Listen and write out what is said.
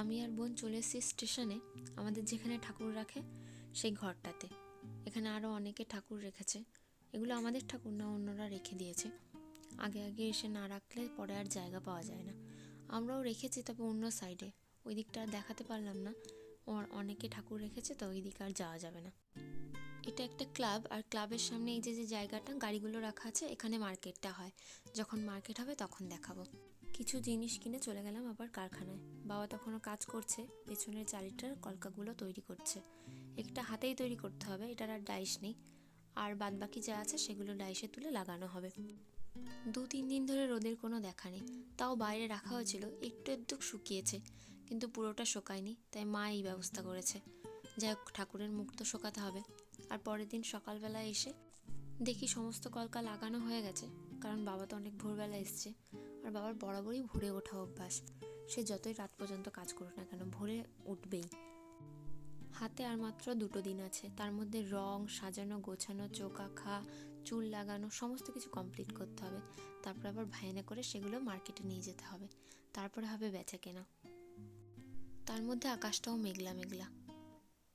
আমি আর বোন চলে এসেছি স্টেশনে, আমাদের যেখানে ঠাকুর রাখে সেই ঘরটাতে। এখানে আরও অনেকে ঠাকুর রেখেছে। এগুলো আমাদের ঠাকুর না, অন্যরা রেখে দিয়েছে। আগে আগে এসে না রাখলে পরে আর জায়গা পাওয়া যায় না। আমরাও রেখেছি, তবে অন্য সাইডে, ওই দিকটা আর দেখাতে পারলাম না। অনেকে ঠাকুর রেখেছে তো ওই দিকে আর যাওয়া যাবে না। এটা একটা ক্লাব, আর ক্লাবের সামনে এই যে যে জায়গাটা গাড়িগুলো রাখা আছে, এখানে মার্কেটটা হয়। যখন মার্কেট হবে তখন দেখাবো। কিছু জিনিস কিনে চলে গেলাম আবার কারখানায়। বাবা তখনও কাজ করছে, পেছনের চালিটার কলকাগুলো তৈরি করছে। একটা হাতেই তৈরি করতে হবে, এটার আর ডাইস নেই। আর বাদবাকি যা আছে সেগুলো ডাইসে তুলে লাগানো হবে। 2-3 দিন ধরে রোদের কোনো দেখা নেই। তাও বাইরে রাখা হয়েছিল, একটু একটু শুকিয়েছে, কিন্তু পুরোটা শোকায়নি, তাই মা এই ব্যবস্থা করেছে। যাই হোক, ঠাকুরের মুখ তো শোকাতে হবে। আর পরের দিন সকালবেলা এসে দেখি সমস্ত কলকা লাগানো হয়ে গেছে, কারণ বাবা তো অনেক ভোরবেলা এসছে। আর বাবার বরাবরই ভোরে ওঠা অভ্যাস। সে যতই রাত পর্যন্ত কাজ করুক না কেন, ভোরে উঠবেই। হাতে আর মাত্র 2 দিন আছে, তার মধ্যে রং সাজানো, গোছানো, চোখ আঁকা, চুল লাগানো, সমস্ত কিছু কমপ্লিট করতে হবে। তারপর আবার ভাইনা করে সেগুলো মার্কেটে নিয়ে যেতে হবে। তারপরে হবে বেচা কেনা। তার মধ্যে আকাশটাও মেঘলা মেঘলা।